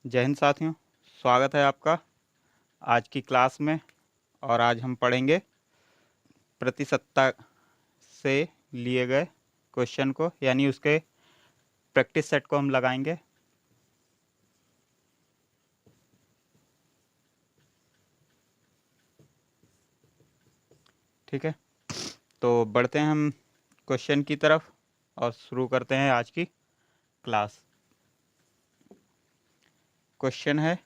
जय हिंद साथियों, स्वागत है आपका आज की क्लास में। और आज हम पढ़ेंगे प्रतिशतता से लिए गए क्वेश्चन को, यानी उसके प्रैक्टिस सेट को हम लगाएंगे। ठीक है, तो बढ़ते हैं हम क्वेश्चन की तरफ और शुरू करते हैं आज की क्लास। क्वेश्चन है,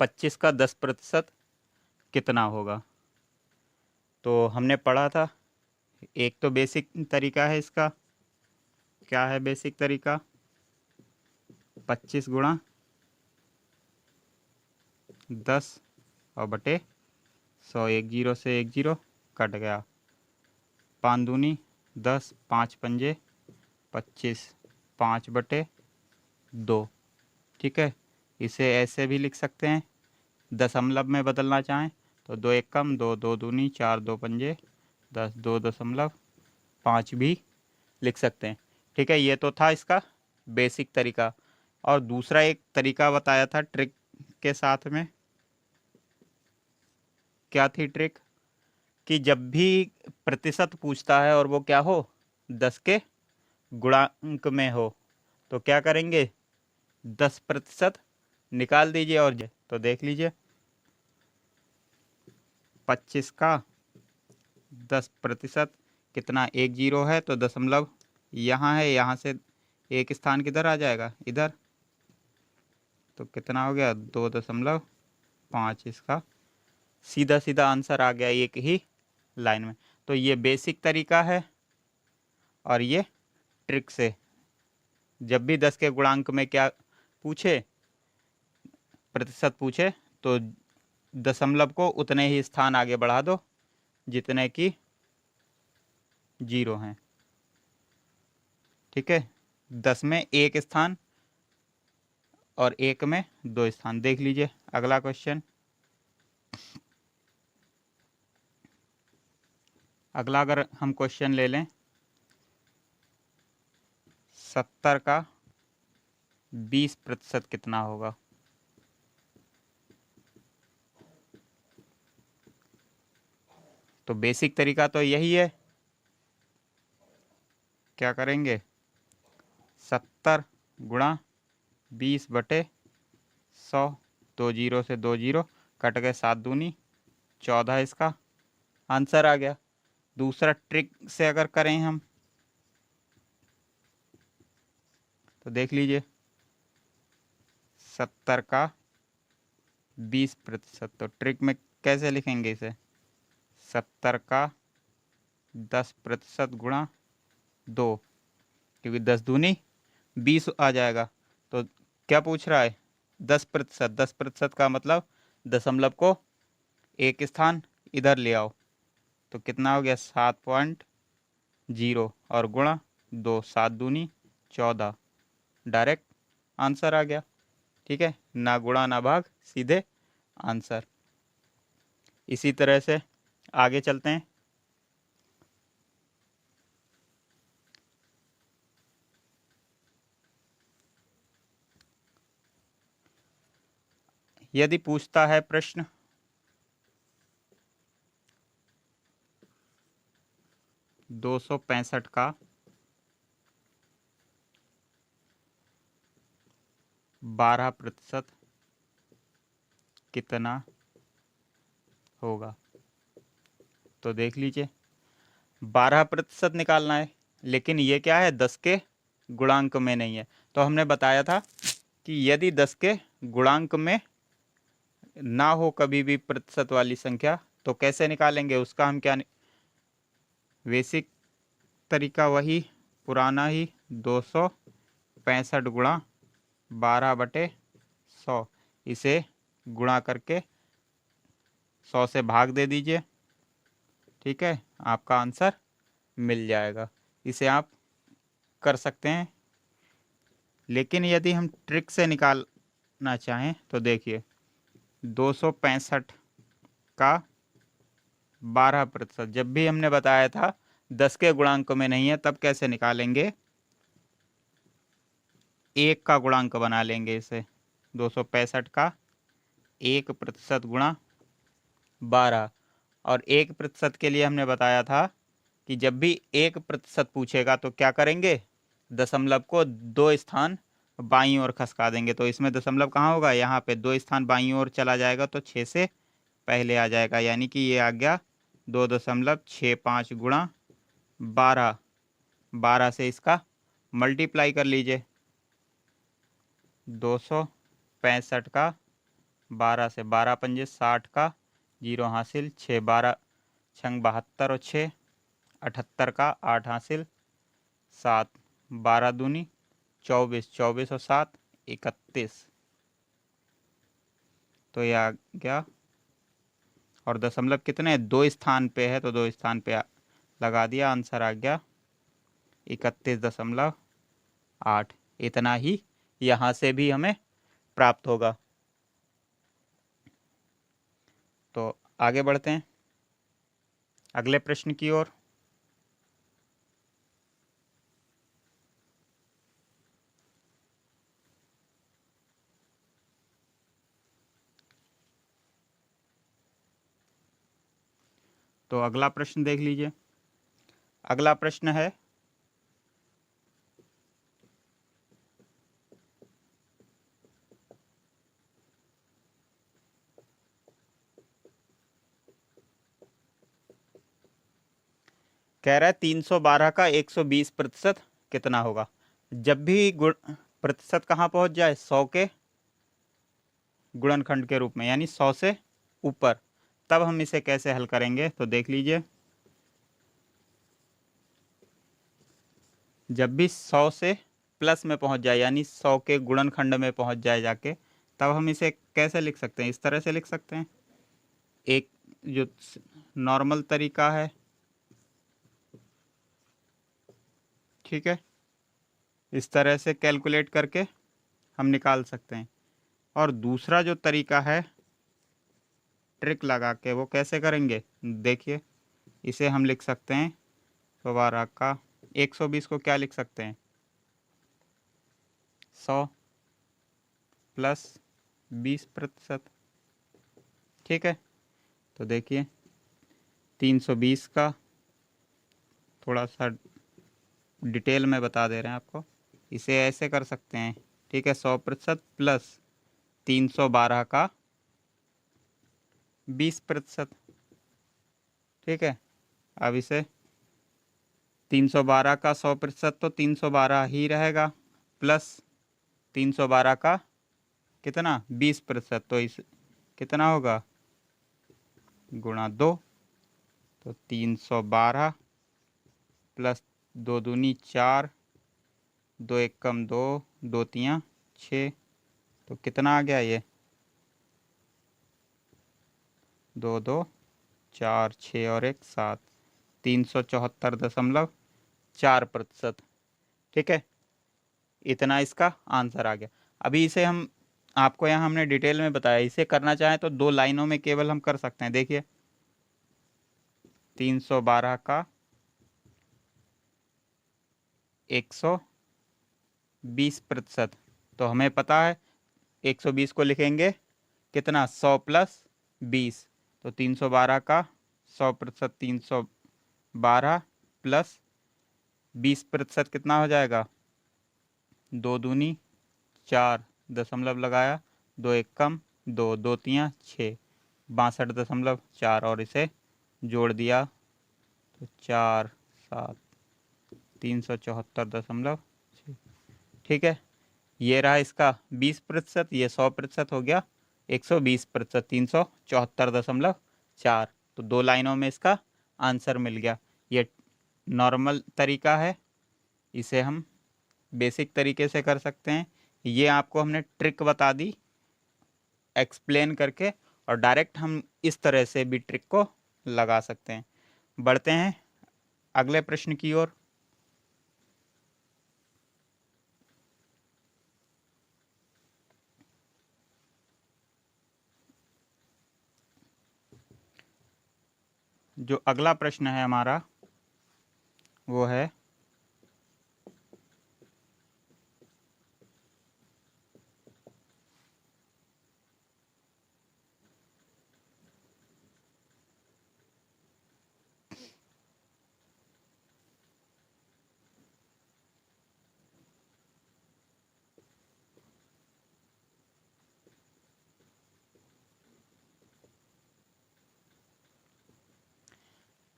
पच्चीस का 10% कितना होगा। तो हमने पढ़ा था, एक तो बेसिक तरीका है इसका। क्या है बेसिक तरीका? 25 गुणा 10 और बटे 100, एक जीरो से एक जीरो कट गया। 5 दूनी 10, 5 पंजे 25, 5/2। ठीक है, इसे ऐसे भी लिख सकते हैं, दशमलव में बदलना चाहें तो 2 एक कम, 2 2 दूनी 4, 2 पंजे 10, 2.5 भी लिख सकते हैं। ठीक है, ये तो था इसका बेसिक तरीका। और दूसरा एक तरीका बताया था ट्रिक के साथ में। क्या थी ट्रिक? कि जब भी प्रतिशत पूछता है और वो क्या हो, 10 के गुणांक में हो, तो क्या करेंगे, 10% निकाल दीजिए। और तो देख लीजिए, 25 का 10% कितना, एक जीरो है तो दशमलव यहाँ है, यहाँ से एक स्थान किधर आ जाएगा, इधर। तो कितना हो गया, 2.5। इसका सीधा सीधा आंसर आ गया एक ही लाइन में। तो ये बेसिक तरीका है। और ये ट्रिक से, जब भी 10 के गुणांक में क्या पूछे, प्रतिशत पूछे, तो दशमलव को उतने ही स्थान आगे बढ़ा दो जितने की जीरो हैं। ठीक है, 10 में एक स्थान और एक में 2 स्थान। देख लीजिए अगला क्वेश्चन। अगला अगर हम क्वेश्चन ले लें, 70 का 20% कितना होगा। तो बेसिक तरीका तो यही है। क्या करेंगे, 70 गुणा 20/100, 2 जीरो से 2 जीरो कट गए, 7 दूनी 14। इसका आंसर आ गया। दूसरा ट्रिक से अगर करें हम, तो देख लीजिए, 70 का 20%। तो ट्रिक में कैसे लिखेंगे इसे, 70 का 10% गुणा 2, क्योंकि 10 दूनी 20 आ जाएगा। तो क्या पूछ रहा है, 10%। 10% का मतलब दशमलव को एक स्थान इधर ले आओ। तो कितना हो गया, 7.0 और गुणा 2, 7 दूनी 14। डायरेक्ट आंसर आ गया। ठीक है, ना गुणा ना भाग, सीधे आंसर। इसी तरह से आगे चलते हैं। यदि पूछता है प्रश्न, 265 का 12% कितना होगा। तो देख लीजिए, 12% निकालना है, लेकिन ये क्या है, 10 के गुणांक में नहीं है। तो हमने बताया था कि यदि 10 के गुणांक में ना हो कभी भी प्रतिशत वाली संख्या, तो कैसे निकालेंगे उसका हम क्या, बेसिक तरीका वही पुराना ही, 265 गुणा 12/100। इसे गुणा करके 100 से भाग दे दीजिए। ठीक है, आपका आंसर मिल जाएगा। इसे आप कर सकते हैं। लेकिन यदि हम ट्रिक से निकालना चाहें तो देखिए, 265 का 12%। जब भी हमने बताया था 10 के गुणांक में नहीं है, तब कैसे निकालेंगे? 1 का गुणांक बना लेंगे इसे। 265 का 1% गुणा 12। और 1% के लिए हमने बताया था कि जब भी 1% पूछेगा तो क्या करेंगे? दशमलव को 2 स्थान बाईं ओर खसका देंगे। तो इसमें दशमलव कहाँ होगा? यहाँ पे 2 स्थान बाईं ओर चला जाएगा तो 6 से पहले आ जाएगा, यानी कि ये आ गया 2.65 गुणा 12। 12 से इसका मल्टीप्लाई कर लीजिए। 265 का 12 से 12 पंजे 60 का 0 हासिल, 6 12 छंग 72 और 6 78 का 8 हासिल, 7 12 दूनी 24, 24 और 7 31। तो ये आ गया। और दशमलव कितने? 2 स्थान पे है तो 2 स्थान पे लगा दिया, आंसर आ गया 31.8। इतना ही यहाँ से भी हमें प्राप्त होगा। तो आगे बढ़ते हैं अगले प्रश्न की ओर। तो अगला प्रश्न देख लीजिए। अगला प्रश्न है कह रहा है 312 का 120% कितना होगा? जब भी प्रतिशत कहाँ पहुंच जाए? 100 के गुणनखंड के रूप में, यानी 100 से ऊपर, तब हम इसे कैसे हल करेंगे? तो देख लीजिए। जब भी 100 से प्लस में पहुंच जाए, यानी 100 के गुणनखंड में पहुंच जाए जाके, तब हम इसे कैसे लिख सकते हैं? इस तरह से लिख सकते हैं। एक जो नॉर्मल तरीका है, ठीक है, इस तरह से कैलकुलेट करके हम निकाल सकते हैं। और दूसरा जो तरीका है ट्रिक लगा के, वो कैसे करेंगे? देखिए, इसे हम लिख सकते हैं 112 का 120 को क्या लिख सकते हैं? 100 प्लस 20%, ठीक है। तो देखिए 320 का थोड़ा सा डिटेल में बता दे रहे हैं आपको। इसे ऐसे कर सकते हैं, ठीक है, 100% प्लस 312 का 20%, ठीक है। अब इसे 312 का 100% तो 312 ही रहेगा, प्लस 312 का कितना? 20%, तो इस कितना होगा? गुणा 2। तो 312 प्लस 2 दूनी 4, 2 एक कम 2, 2 तियाँ 6। तो कितना आ गया ये? 2 2 4 6 और 1 7, 374.4%, ठीक है। इतना इसका आंसर आ गया। अभी इसे हम आपको यहाँ हमने डिटेल में बताया, इसे करना चाहें तो 2 लाइनों में केवल हम कर सकते हैं। देखिए 312 का 120%, तो हमें पता है 120 को लिखेंगे कितना? 100 प्लस 20। तो 312 का 100% 312 प्लस 20% कितना हो जाएगा? 2 दूनी 4, दशमलव लगाया, 2 एक कम 2, 2 तियाँ 6, 62.4 और इसे जोड़ दिया तो 4 7, 374.6, ठीक है। ये रहा इसका 20%, ये 100% हो गया 120%, 374.4। तो 2 लाइनों में इसका आंसर मिल गया। ये नॉर्मल तरीका है, इसे हम बेसिक तरीके से कर सकते हैं। ये आपको हमने ट्रिक बता दी एक्सप्लेन करके, और डायरेक्ट हम इस तरह से भी ट्रिक को लगा सकते हैं। बढ़ते हैं अगले प्रश्न की ओर। जो अगला प्रश्न है हमारा वो है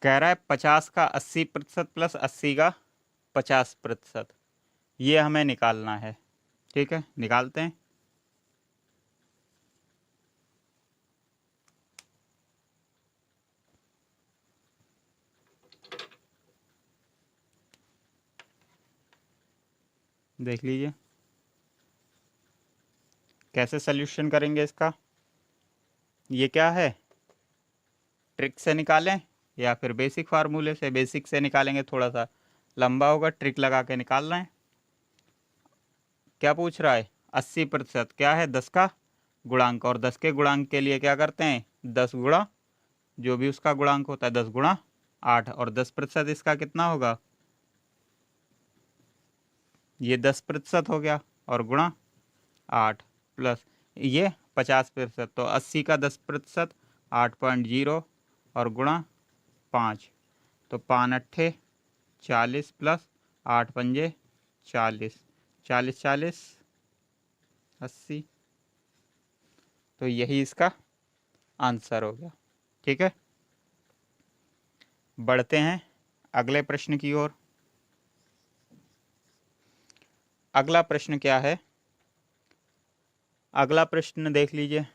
कह रहा है 50 का 80% प्लस 80 का 50%, ये हमें निकालना है। ठीक है, निकालते हैं। देख लीजिए कैसे सॉल्यूशन करेंगे इसका। ये क्या है, ट्रिक से निकालें या फिर बेसिक फार्मूले से। बेसिक से निकालेंगे थोड़ा सा लंबा होगा, ट्रिक लगा के निकाल रहे हैं। क्या पूछ रहा है, 80% क्या है, 10 का गुणांक, और 10 के गुणांक के लिए क्या करते हैं, 10 गुणा जो भी उसका गुणांक होता है 10 गुणा 8, और 10% इसका कितना होगा, ये 10% हो गया, और गुणा 8 प्लस ये 50%, तो 80 का 10% 8.0 और गुणा 5, तो 5 अट्ठे 40 प्लस 8 पंजे 40, 40 40 80, तो यही इसका आंसर हो गया। ठीक है, बढ़ते हैं अगले प्रश्न की ओर। अगला प्रश्न क्या है, अगला प्रश्न देख लीजिए।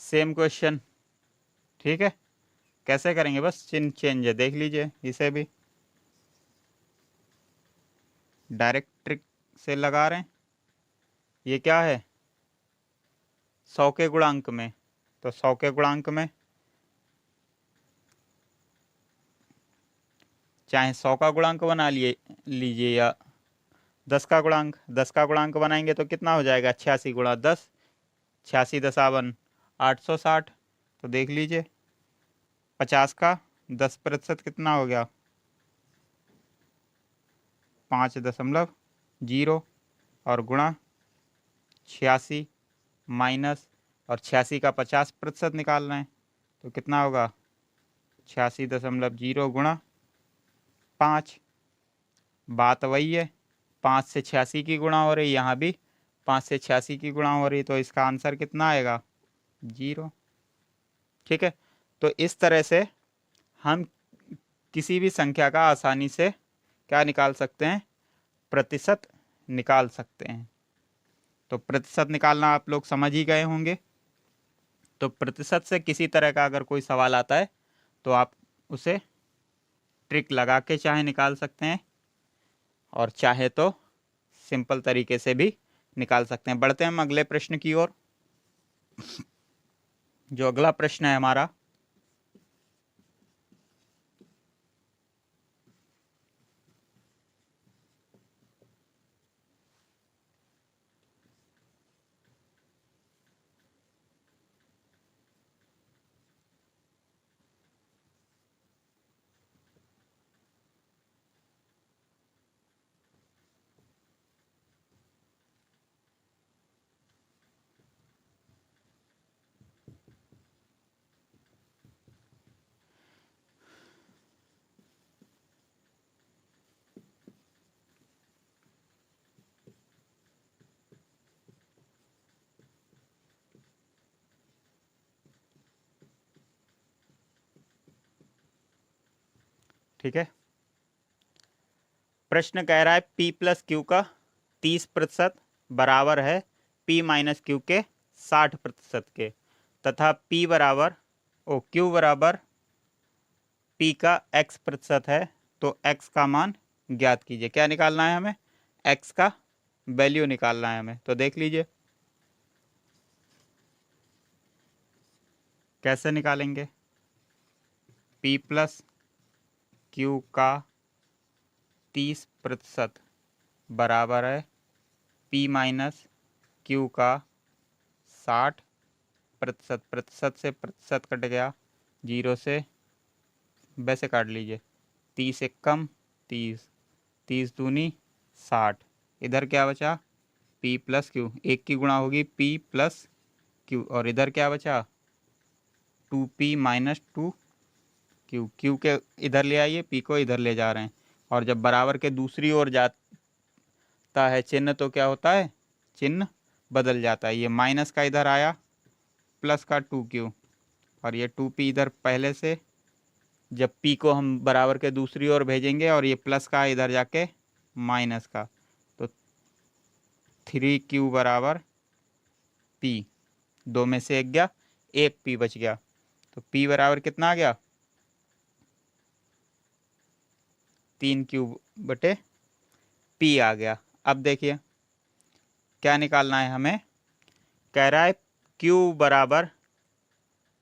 Same question. ठीक है, कैसे करेंगे, बस चिन्ह चेंज है, देख लीजिए इसे भी डायरेक्ट ट्रिक से लगा रहे हैं। ये क्या है, 100 के गुणांक में, तो 100 के गुणांक में चाहे 100 का गुणांक बना लीजिए या 10 का गुणांक। 10 का गुणांक बनाएंगे तो कितना हो जाएगा, 86 गुणा 10, 86 दसावन 860। तो देख लीजिए 50 का 10% कितना हो गया, 5.0, और गुणा 86 माइनस, और 86 का 50% निकालना है तो कितना होगा, 86.0 गुणा 5। बात वही है, 5 से 86 की गुणा हो रही, यहाँ भी 5 से 86 की गुणा हो रही, तो इसका आंसर कितना आएगा, 0। ठीक है, तो इस तरह से हम किसी भी संख्या का आसानी से क्या निकाल सकते हैं, प्रतिशत निकाल सकते हैं। तो प्रतिशत निकालना आप लोग समझ ही गए होंगे। तो प्रतिशत से किसी तरह का अगर कोई सवाल आता है तो आप उसे ट्रिक लगा के चाहे निकाल सकते हैं, और चाहे तो सिंपल तरीके से भी निकाल सकते हैं। बढ़ते हैं हम अगले प्रश्न की ओर। जो अगला प्रश्न है हमारा, ठीक है, प्रश्न कह रहा है P प्लस क्यू का 30% बराबर है P माइनस क्यू के 60% के, तथा P बराबर Q बराबर P का x% है, तो x का मान ज्ञात कीजिए। क्या निकालना है हमें, x का वैल्यू निकालना है हमें। तो देख लीजिए कैसे निकालेंगे? P प्लस क्यू का 30% बराबर है P माइनस क्यू का 60%। प्रतिशत से प्रतिशत कट गया, 0 से वैसे काट लीजिए। 30 एक कम 30, 30 दूनी 60। इधर क्या बचा? P प्लस क्यू, एक की गुणा होगी P प्लस क्यू, और इधर क्या बचा? 2P minus 2Q। क्यू के इधर ले आइए, P को इधर ले जा रहे हैं, और जब बराबर के दूसरी ओर जाता है चिन्ह तो क्या होता है? चिन्ह बदल जाता है। ये माइनस का इधर आया, प्लस का 2Q, और ये 2P इधर पहले से, जब P को हम बराबर के दूसरी ओर भेजेंगे और ये प्लस का इधर जाके माइनस का, तो 3Q बराबर P। दो में से एक गया, एक P बच गया, तो P बराबर कितना आ गया? 3Q बटे P आ गया। अब देखिए क्या निकालना है हमें। कह रहा है Q बराबर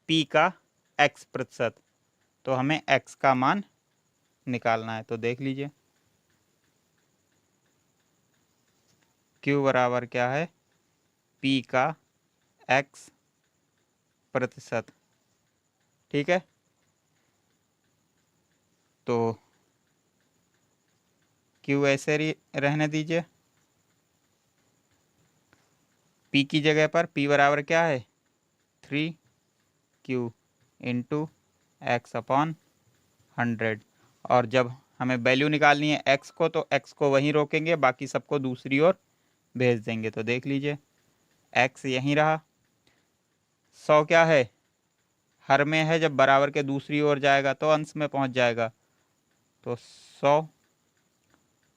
P का x%, तो हमें x का मान निकालना है। तो देख लीजिए Q बराबर क्या है? P का x%। ठीक है, तो Q ऐसे रहने दीजिए। P की जगह पर P बराबर क्या है? 3Q into x/100। और जब हमें वैल्यू निकालनी है x को, तो x को वहीं रोकेंगे, बाकी सबको दूसरी ओर भेज देंगे। तो देख लीजिए x यहीं रहा। 100 क्या है? हर में है, जब बराबर के दूसरी ओर जाएगा तो अंश में पहुंच जाएगा। तो 100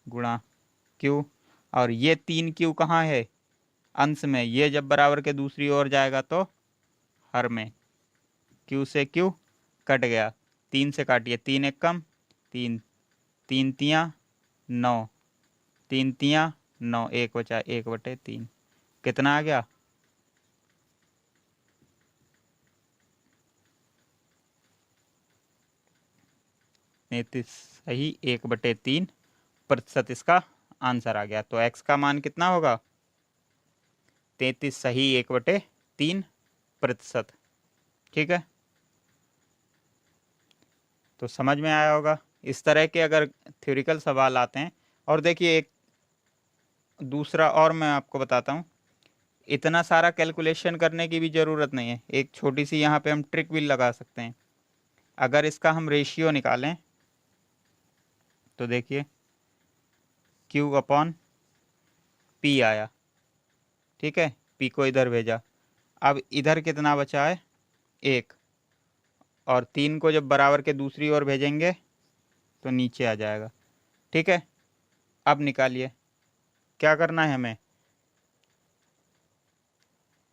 गुणा Q, और ये 3Q कहाँ है? अंश में। ये जब बराबर के दूसरी ओर जाएगा तो हर में। Q से Q कट गया, 3 से काटिए, 3 एक कम 3, 3 तियाँ 9, 3 तियाँ 9, एक बचा 1/3। कितना आ गया? 33 सही 1/3% इसका आंसर आ गया। तो x का मान कितना होगा? 33 सही 1/3%। ठीक है, तो समझ में आया होगा। इस तरह के अगर थ्योरिकल सवाल आते हैं, और देखिए एक दूसरा और मैं आपको बताता हूँ, इतना सारा कैलकुलेशन करने की भी ज़रूरत नहीं है। एक छोटी सी यहाँ पे हम ट्रिक भी लगा सकते हैं। अगर इसका हम रेशियो निकालें तो देखिए Q/P आया। ठीक है, P को इधर भेजा, अब इधर कितना बचा है? 1, और 3 को जब बराबर के दूसरी ओर भेजेंगे तो नीचे आ जाएगा। ठीक है, अब निकालिए क्या करना है हमें।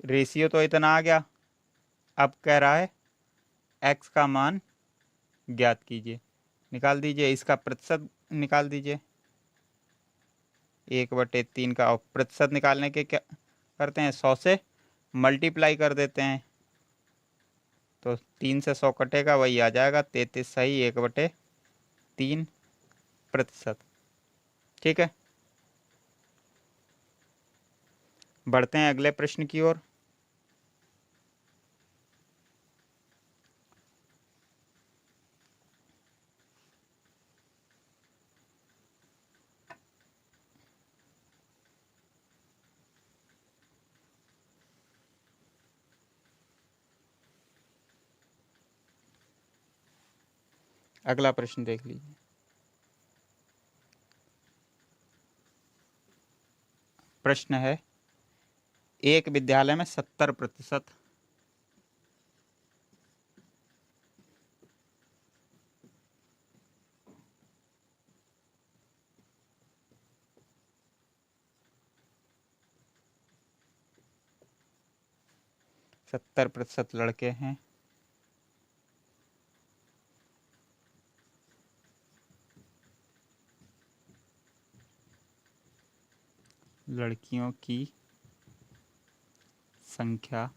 रेशियो तो इतना आ गया, अब कह रहा है x का मान ज्ञात कीजिए। निकाल दीजिए, इसका प्रतिशत निकाल दीजिए। 1/3 का, और प्रतिशत निकालने के क्या करते हैं? 100 से मल्टीप्लाई कर देते हैं, तो 3 से 100 कटेगा, वही आ जाएगा 33 सही 1/3%। ठीक है, बढ़ते हैं अगले प्रश्न की ओर। अगला प्रश्न देख लीजिए। प्रश्न है, एक विद्यालय में 70% 70% लड़के हैं, लड़कियों की संख्या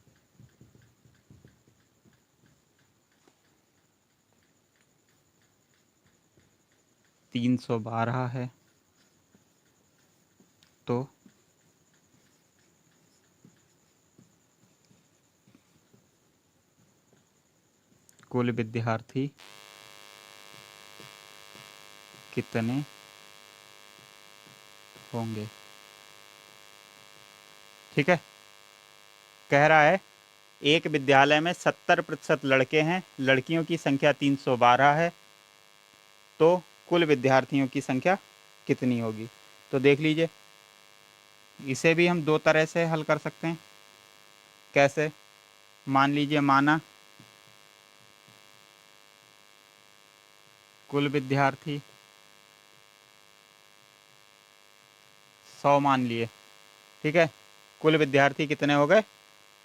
312 है तो कुल विद्यार्थी कितने होंगे। ठीक है, कह रहा है एक विद्यालय में 70% लड़के हैं, लड़कियों की संख्या 312 है, तो कुल विद्यार्थियों की संख्या कितनी होगी। तो देख लीजिए, इसे भी हम दो तरह से हल कर सकते हैं। कैसे? मान लीजिए, माना कुल विद्यार्थी 100 मान लिए। ठीक है, कुल विद्यार्थी कितने हो गए?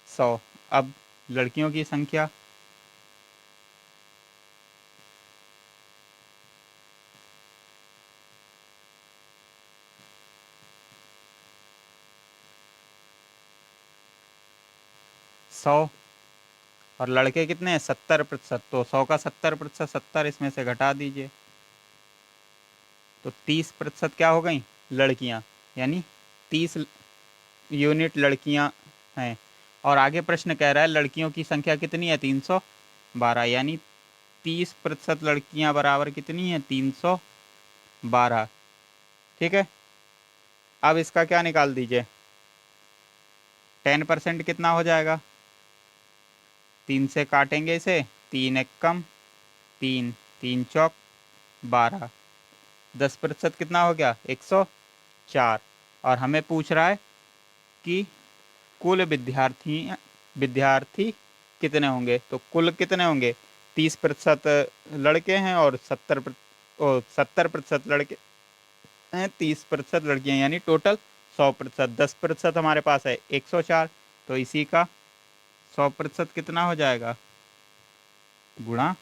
100। अब लड़कियों की संख्या, सौ, और लड़के कितने हैं? 70%। तो 100 का 70%, 70 इसमें से घटा दीजिए, तो 30% क्या हो गई? लड़कियां, यानी 30 यूनिट लड़कियां हैं। और आगे प्रश्न कह रहा है लड़कियों की संख्या कितनी है? 312, यानी 30% लड़कियां बराबर कितनी है? 312। ठीक है, अब इसका क्या निकाल दीजिए, 10% कितना हो जाएगा? 3 से काटेंगे इसे, 3 एक कम, 3 3 चौक 12, 10% कितना हो गया? 104। और हमें पूछ रहा है कि कुल विद्यार्थी कितने होंगे। तो कुल कितने होंगे? 30% लड़के हैं और 70% लड़के हैं, 30% लड़कियां, यानी टोटल 100%। 10% हमारे पास है 104, तो इसी का 100% कितना हो जाएगा? गुणा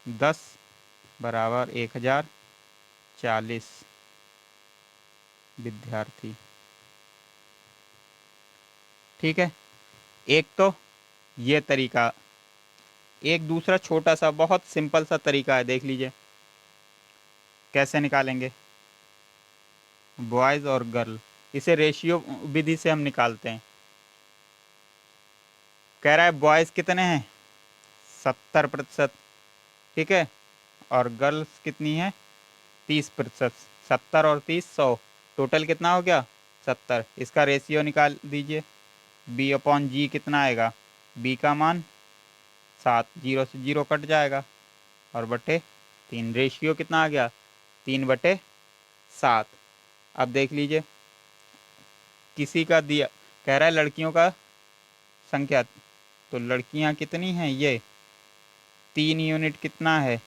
10 बराबर 1040 विद्यार्थी। ठीक है, एक तो ये तरीका, एक दूसरा छोटा सा बहुत सिंपल सा तरीका है, देख लीजिए कैसे निकालेंगे। बॉयज़ और गर्ल, इसे रेशियो विधि से हम निकालते हैं। कह रहा है बॉयज़ कितने हैं? 70%। ठीक है, और गर्ल्स कितनी है? 30%। 70 और 30 100, टोटल कितना हो गया? 70। इसका रेशियो निकाल दीजिए, बी अपॉन जी कितना आएगा? बी का मान 7, 0 से 0 कट जाएगा, और बटे 3, रेशियो कितना आ गया? 3/7। अब देख लीजिए, किसी का दिया, कह रहा है लड़कियों का संख्या, तो लड़कियां कितनी हैं? ये 3 यूनिट कितना है?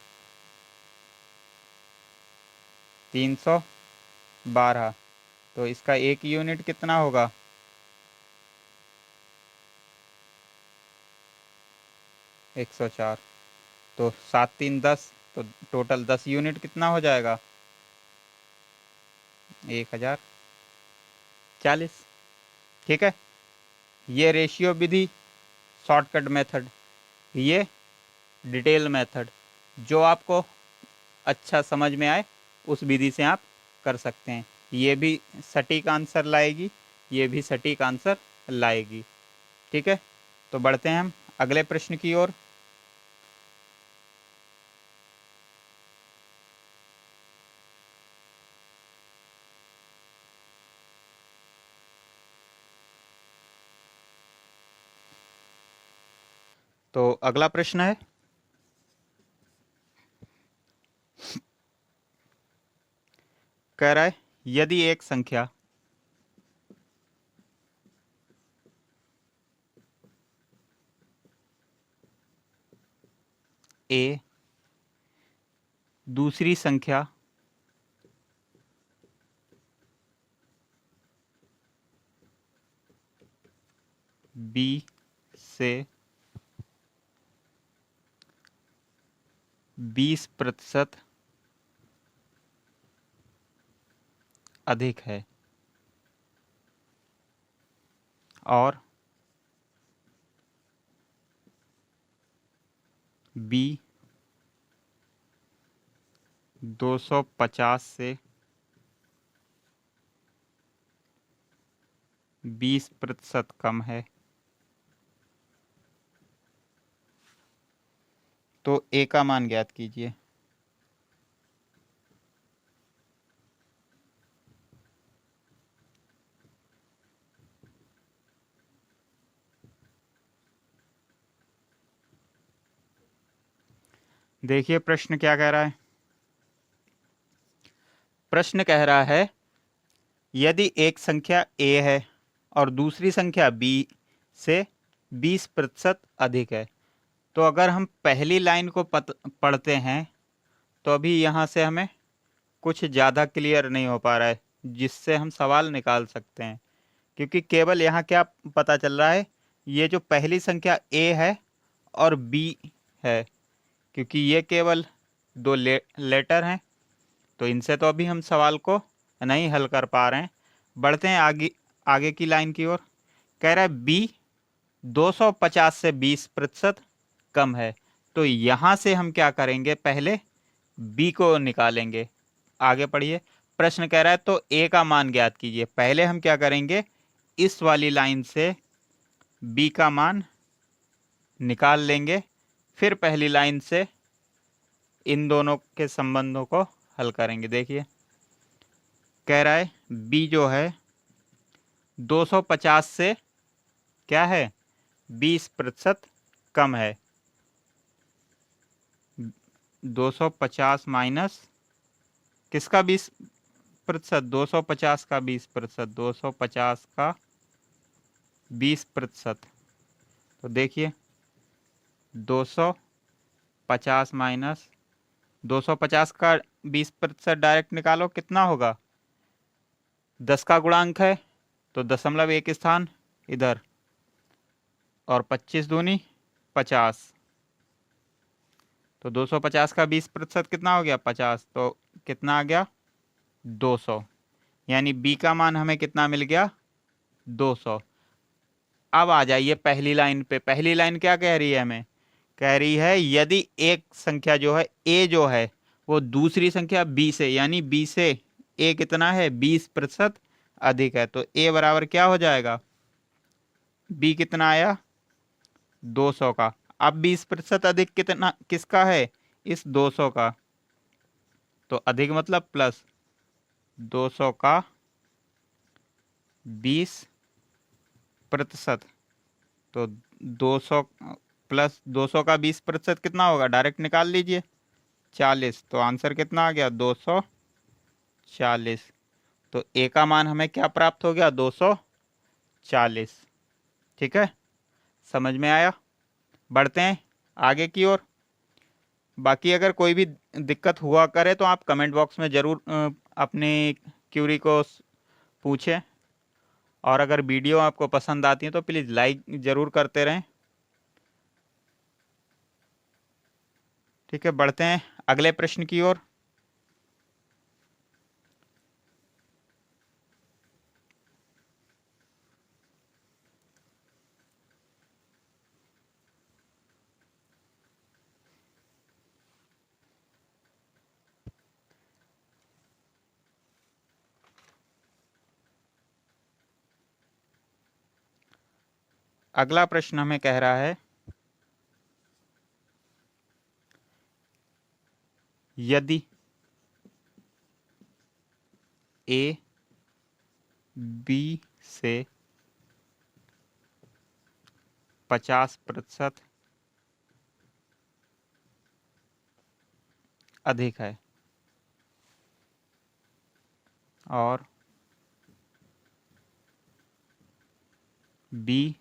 312। तो इसका 1 यूनिट कितना होगा? 104। तो 7 3 10, तो टोटल 10 यूनिट कितना हो जाएगा? 1040। ठीक है, ये रेशियो विधि शॉर्टकट मेथड, ये डिटेल मेथड, जो आपको अच्छा समझ में आए उस विधि से आप कर सकते हैं। ये भी सटीक आंसर लाएगी, ये भी सटीक आंसर लाएगी। ठीक है, तो बढ़ते हैं हम अगले प्रश्न की ओर। तो अगला प्रश्न है, कह रहा है यदि एक संख्या ए दूसरी संख्या बी से 20% अधिक है, और बी 250 से 20% कम है, तो ए का मान ज्ञात कीजिए। देखिए प्रश्न क्या कह रहा है। प्रश्न कह रहा है यदि एक संख्या a है और दूसरी संख्या b से 20% अधिक है, तो अगर हम पहली लाइन को पढ़ते हैं तो अभी यहाँ से हमें कुछ ज़्यादा क्लियर नहीं हो पा रहा है जिससे हम सवाल निकाल सकते हैं, क्योंकि केवल यहाँ क्या पता चल रहा है, ये जो पहली संख्या a है और b है, क्योंकि ये केवल दो लेटर हैं, तो इनसे तो अभी हम सवाल को नहीं हल कर पा रहे हैं। बढ़ते हैं आगे की लाइन की ओर। कह रहा है b 250 से 20% कम है, तो यहाँ से हम क्या करेंगे, पहले b को निकालेंगे। आगे पढ़िए। प्रश्न कह रहा है तो a का मान ज्ञात कीजिए। पहले हम क्या करेंगे, इस वाली लाइन से b का मान निकाल लेंगे, फिर पहली लाइन से इन दोनों के संबंधों को हल करेंगे। देखिए कह रहा है b जो है 250 से क्या है, 20% कम है। 250 माइनस किसका 20%, 250 का 20%, 250 का 20%। तो देखिए 250 माइनस 250 का 20% डायरेक्ट निकालो, कितना होगा, 10 का गुणांक है तो 0.1 स्थान इधर, और 25 दूनी 50, तो 250 का 20% कितना हो गया, 50, तो कितना आ गया, 200। यानी b का मान हमें कितना मिल गया, 200। अब आ जाइए पहली लाइन पे। पहली लाइन क्या कह रही है, हमें कह रही है यदि एक संख्या जो है a जो है वो दूसरी संख्या b से, यानी b से a कितना है, 20% अधिक है, तो a बराबर क्या हो जाएगा, b कितना आया, 200 का। अब 20% अधिक कितना किसका है, इस 200 का, तो अधिक मतलब प्लस 200 का 20%, तो 200 प्लस 200 का 20% कितना होगा, डायरेक्ट निकाल लीजिए, 40। तो आंसर कितना आ गया, 240। तो ए का मान हमें क्या प्राप्त हो गया, 240। ठीक है, समझ में आया। बढ़ते हैं आगे की ओर। बाकी अगर कोई भी दिक्कत हुआ करे तो आप कमेंट बॉक्स में ज़रूर अपनी क्यूरी को पूछें, और अगर वीडियो आपको पसंद आती है तो प्लीज़ लाइक ज़रूर करते रहें। ठीक है, बढ़ते हैं अगले प्रश्न की ओर। अगला प्रश्न हमें कह रहा है यदि a b से 50% अधिक है और b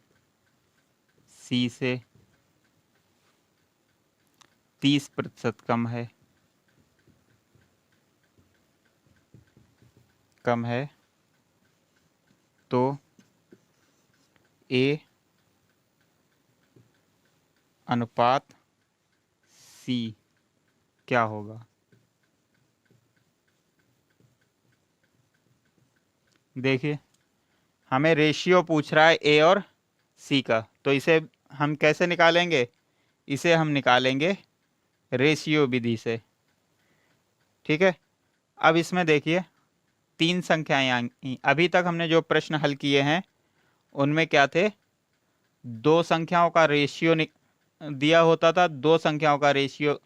c से 30% कम है, तो a अनुपात c क्या होगा। देखिए हमें रेशियो पूछ रहा है a और c का, तो इसे हम कैसे निकालेंगे, इसे हम निकालेंगे रेशियो विधि से। ठीक है। अब इसमें देखिए तीन संख्याएं आई। अभी तक हमने जो प्रश्न हल किए हैं उनमें क्या थे, दो संख्याओं का रेशियो दिया होता था, दो संख्याओं का रेशियो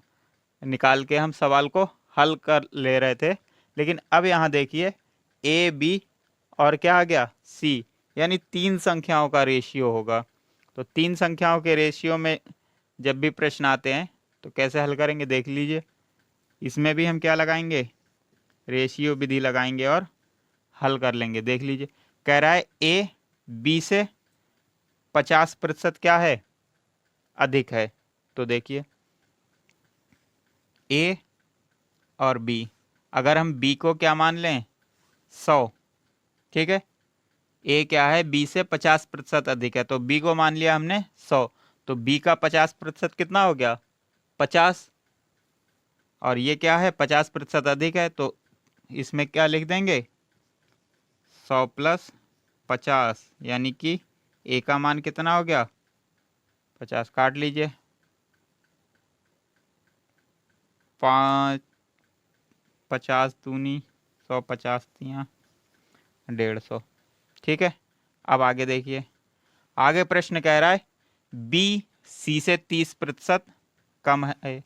निकाल के हम सवाल को हल कर ले रहे थे। लेकिन अब यहाँ देखिए ए बी और क्या आ गया सी, यानी तीन संख्याओं का रेशियो होगा। तो तीन संख्याओं के रेशियो में जब भी प्रश्न आते हैं तो कैसे हल करेंगे देख लीजिए। इसमें भी हम क्या लगाएंगे, रेशियो विधि लगाएंगे और हल कर लेंगे। देख लीजिए कह रहा है ए बी से 50% क्या है, अधिक है। तो देखिए ए और बी, अगर हम बी को क्या मान लें 100, ठीक है, ए क्या है बी से 50% अधिक है, तो बी को मान लिया हमने 100, तो बी का 50% कितना हो गया 50, और ये क्या है 50% अधिक है, तो इसमें क्या लिख देंगे 100 प्लस 50, यानी कि ए का मान कितना हो गया 50, काट लीजिए 5 50 दूनी 100, 50 तियाँ 150, ठीक है। अब आगे देखिए, आगे प्रश्न कह रहा है बी सी से 30% कम है,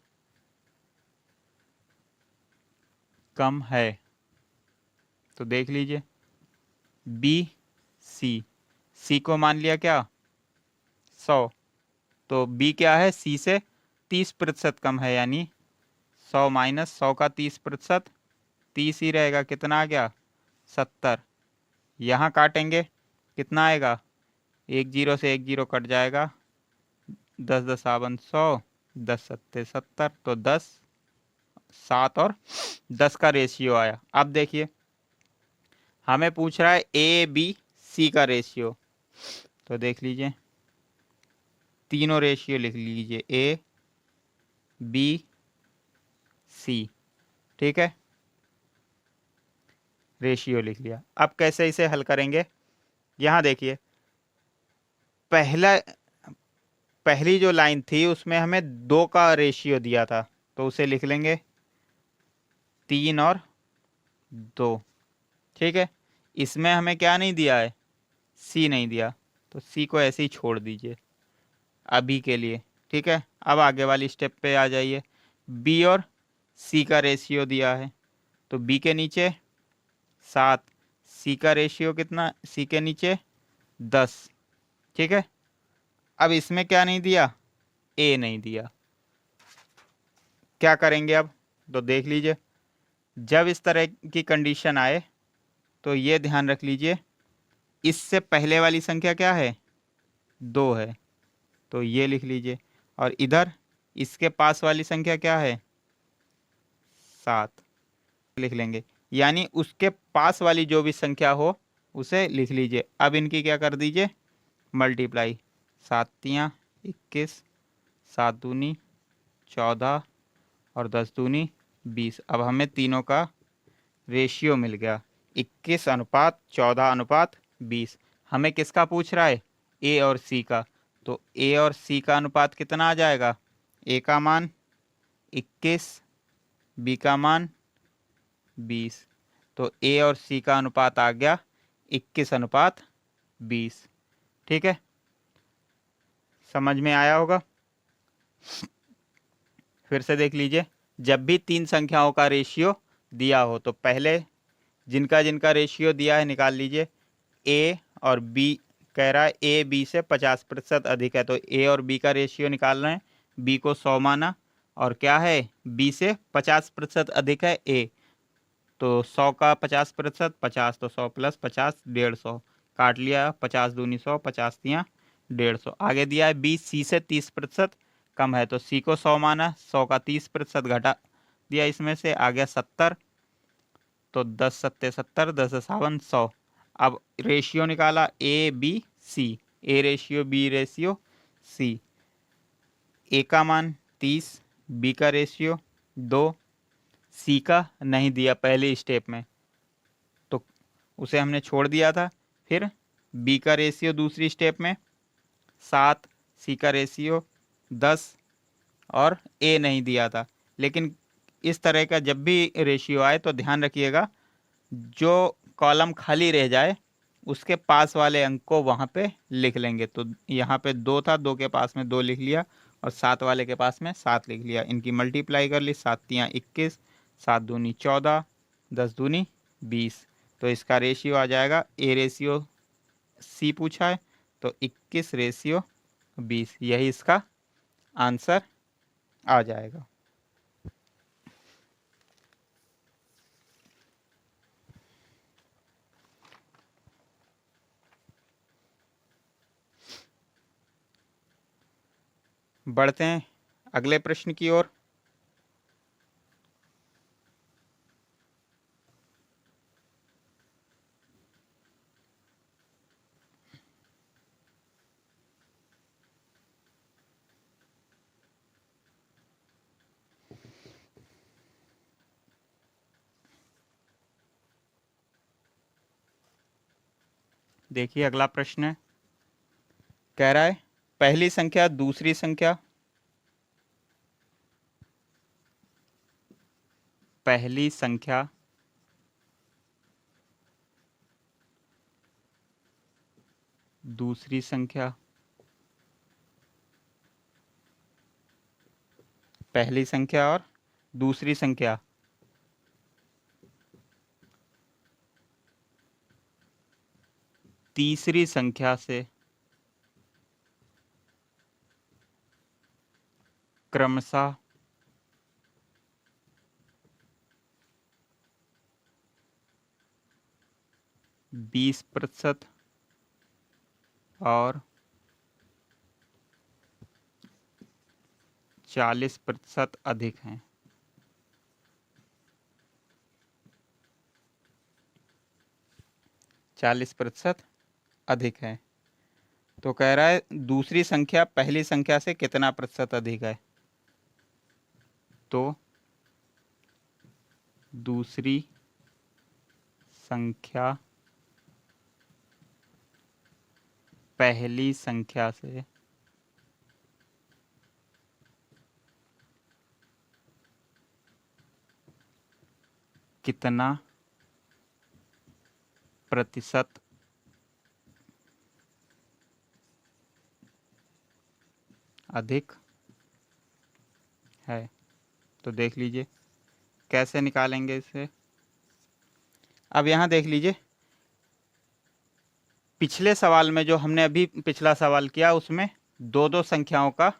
कम है। तो देख लीजिए बी सी, सी को मान लिया क्या 100, तो बी क्या है सी से 30% कम है, यानी 100 माइनस 100 का 30%, 30 ही रहेगा, कितना आ गया 70। यहाँ काटेंगे कितना आएगा, एक जीरो से एक जीरो कट जाएगा, 10 दसावन 100, 10 सत्ते 70, तो 10 7 और 10 का रेशियो आया। अब देखिए हमें पूछ रहा है ए बी सी का रेशियो, तो देख लीजिए तीनों रेशियो लिख लीजिए ए बी सी, ठीक है, रेशियो लिख लिया। अब कैसे इसे हल करेंगे, यहाँ देखिए पहली जो लाइन थी उसमें हमें 2 का रेशियो दिया था, तो उसे लिख लेंगे 3 और 2, ठीक है। इसमें हमें क्या नहीं दिया है, सी नहीं दिया, तो सी को ऐसे ही छोड़ दीजिए अभी के लिए, ठीक है। अब आगे वाली स्टेप पे आ जाइए, बी और सी का रेशियो दिया है, तो बी के नीचे 7, सी का रेशियो कितना, सी के नीचे 10, ठीक है। अब इसमें क्या नहीं दिया, ए नहीं दिया, क्या करेंगे अब, तो देख लीजिए जब इस तरह की कंडीशन आए तो ये ध्यान रख लीजिए इससे पहले वाली संख्या क्या है 2 है, तो ये लिख लीजिए, और इधर इसके पास वाली संख्या क्या है 7, लिख लेंगे, यानी उसके पास वाली जो भी संख्या हो उसे लिख लीजिए। अब इनकी क्या कर दीजिए मल्टीप्लाई, 7 तियाँ 21, 7 दूनी 14 और 10 दूनी 20। अब हमें तीनों का रेशियो मिल गया 21 अनुपात 14 अनुपात 20। हमें किसका पूछ रहा है ए और सी का, तो ए और सी का अनुपात कितना आ जाएगा, ए का मान 21, बी का मान 20, तो ए और सी का अनुपात आ गया 21 अनुपात 20, ठीक है। समझ में आया होगा। फिर से देख लीजिए, जब भी तीन संख्याओं का रेशियो दिया हो तो पहले जिनका जिनका रेशियो दिया है निकाल लीजिए। ए और बी कह रहा है ए बी से 50% अधिक है, तो ए और बी का रेशियो निकाल रहे हैं, बी को 100 माना, और क्या है बी से 50% अधिक है ए, तो 100 का 50%, 50, तो 100 प्लस 50 150, काट लिया 50 दूनी 100, 50 तियाँ 150। आगे दिया है बी सी से 30% कम है, तो सी को 100 माना, 100 का 30% घटा दिया, इसमें से आ गया 70, तो 10 सत्ते 70, 10 57 100। अब रेशियो निकाला A B C, A ratio B ratio C, A का मान 30, बी का रेशियो 2, सी का नहीं दिया पहले स्टेप में तो उसे हमने छोड़ दिया था। फिर बी का रेशियो दूसरी स्टेप में 7, सी का रेशियो 10, और ए नहीं दिया था, लेकिन इस तरह का जब भी रेशियो आए तो ध्यान रखिएगा, जो कॉलम खाली रह जाए उसके पास वाले अंक को वहाँ पे लिख लेंगे। तो यहाँ पे 2 था, 2 के पास में 2 लिख लिया, और 7 वाले के पास में 7 लिख लिया। इनकी मल्टीप्लाई कर ली, 7 तियाँ 21, 7 दूनी 14, 10 दूनी 20। तो इसका रेशियो आ जाएगा, ए रेशियो सी पूछा है तो 21:20, यही इसका आंसर आ जाएगा। बढ़ते हैं अगले प्रश्न की ओर। देखिए अगला प्रश्न है, कह रहा है पहली संख्या दूसरी संख्या, पहली संख्या दूसरी संख्या, पहली संख्या और दूसरी संख्या तीसरी संख्या से क्रमशः 20% और 40% अधिक हैं। अधिक है। तो कह रहा है दूसरी संख्या पहली संख्या से कितना प्रतिशत अधिक है। तो दूसरी संख्या पहली संख्या से कितना प्रतिशत अधिक है। तो देख लीजिए कैसे निकालेंगे इसे। अब यहाँ देख लीजिए, पिछले सवाल में जो हमने अभी पिछला सवाल किया उसमें दो दो संख्याओं का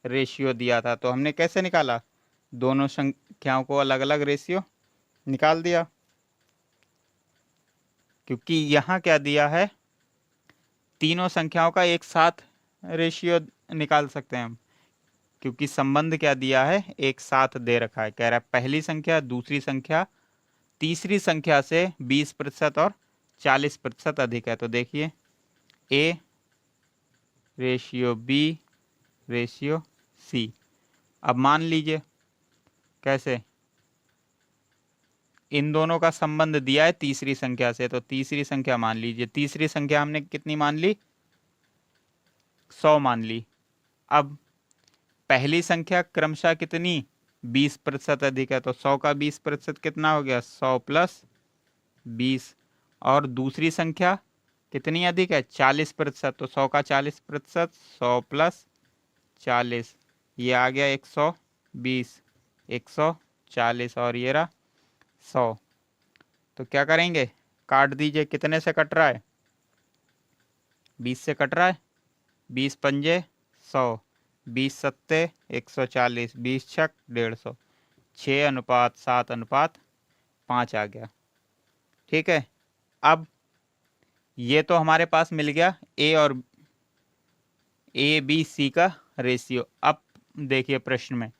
रेशियो दिया था, तो हमने कैसे निकाला, दोनों संख्याओं को अलग अलग रेशियो निकाल दिया। क्योंकि यहाँ क्या दिया है, तीनों संख्याओं का एक साथ रेशियो निकाल सकते हैं हम, क्योंकि संबंध क्या दिया है, एक साथ दे रखा है। कह रहा है पहली संख्या दूसरी संख्या तीसरी संख्या से 20% और 40% अधिक है। तो देखिए A ratio B ratio C। अब मान लीजिए कैसे, इन दोनों का संबंध दिया है तीसरी संख्या से, तो तीसरी संख्या मान लीजिए, तीसरी संख्या हमने कितनी मान ली, 100 मान ली। अब पहली संख्या क्रमशः कितनी, 20% अधिक है, तो 100 का 20% कितना हो गया, 100 + 20। और दूसरी संख्या कितनी अधिक है, 40%, तो 100 का 40%, 100 + 40, ये आ गया 120, 140 और ये रहा 100। तो क्या करेंगे, काट दीजिए, कितने से कट रहा है, 20 से कट रहा है, 20 पंजे 100, 20 सत्ते 140, 20 छक 150, 6:7:5 आ गया। ठीक है, अब ये तो हमारे पास मिल गया A B C का रेशियो। अब देखिए प्रश्न में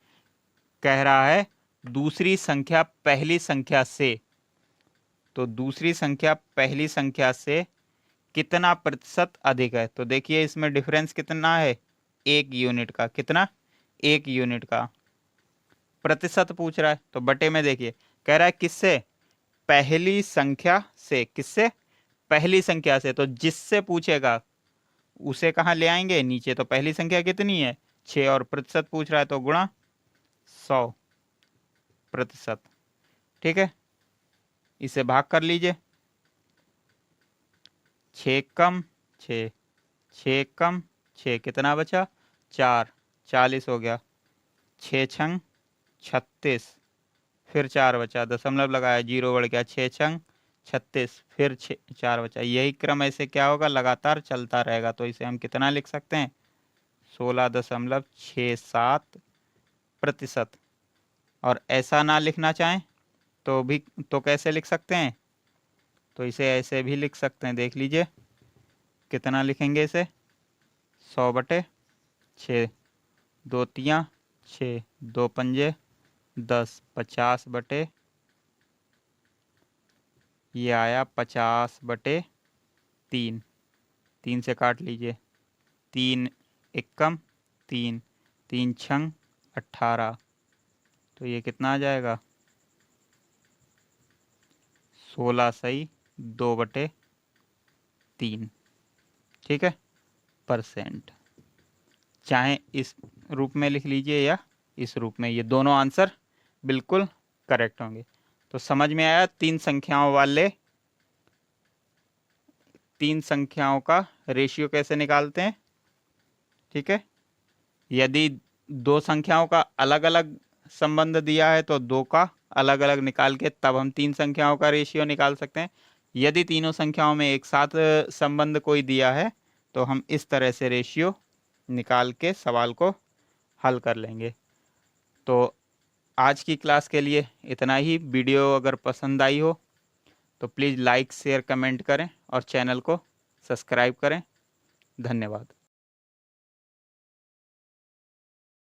कह रहा है दूसरी संख्या पहली संख्या से, तो दूसरी संख्या पहली संख्या से कितना प्रतिशत अधिक है। तो देखिए इसमें डिफरेंस कितना है, 1 यूनिट का। कितना, 1 यूनिट का। प्रतिशत पूछ रहा है तो बटे में देखिए, कह रहा है किससे, पहली संख्या से। किससे, पहली संख्या से। तो जिससे पूछेगा उसे कहाँ ले आएंगे, नीचे। तो पहली संख्या कितनी है, 6, और प्रतिशत पूछ रहा है तो गुणा 100। प्रतिशत। ठीक है, इसे भाग कर लीजिए। 6 कम 6, 6 कम 6 कितना बचा? 4, 40 हो गया। 6 छंग 36, फिर 4 बचा, दशमलव लगाया, 0 बढ़ गया, 6 छंग 36, फिर 4 बचा। यही क्रम ऐसे क्या होगा, लगातार चलता रहेगा। तो इसे हम कितना लिख सकते हैं? 16.67%। और ऐसा ना लिखना चाहें तो कैसे लिख सकते हैं? तो इसे ऐसे भी लिख सकते हैं, देख लीजिए कितना लिखेंगे इसे। 100/6, 2 तियाँ 6, 2 पंजे 10, 50/, ये आया 50/3। 3 से काट लीजिए, 3 एकम 3, 3 छंग 18, तो ये कितना आ जाएगा? 16/2/3। ठीक है, परसेंट। चाहे इस रूप में लिख लीजिए या इस रूप में, ये दोनों आंसर बिल्कुल करेक्ट होंगे। तो समझ में आया तीन संख्याओं का रेशियो कैसे निकालते हैं। ठीक है, यदि दो संख्याओं का अलग अलग संबंध दिया है तो दो का अलग अलग निकाल के तब हम तीन संख्याओं का रेशियो निकाल सकते हैं। यदि तीनों संख्याओं में एक साथ संबंध कोई दिया है तो हम इस तरह से रेशियो निकाल के सवाल को हल कर लेंगे। तो आज की क्लास के लिए इतना ही। वीडियो अगर पसंद आई हो तो प्लीज़ लाइक शेयर कमेंट करें और चैनल को सब्सक्राइब करें। धन्यवाद।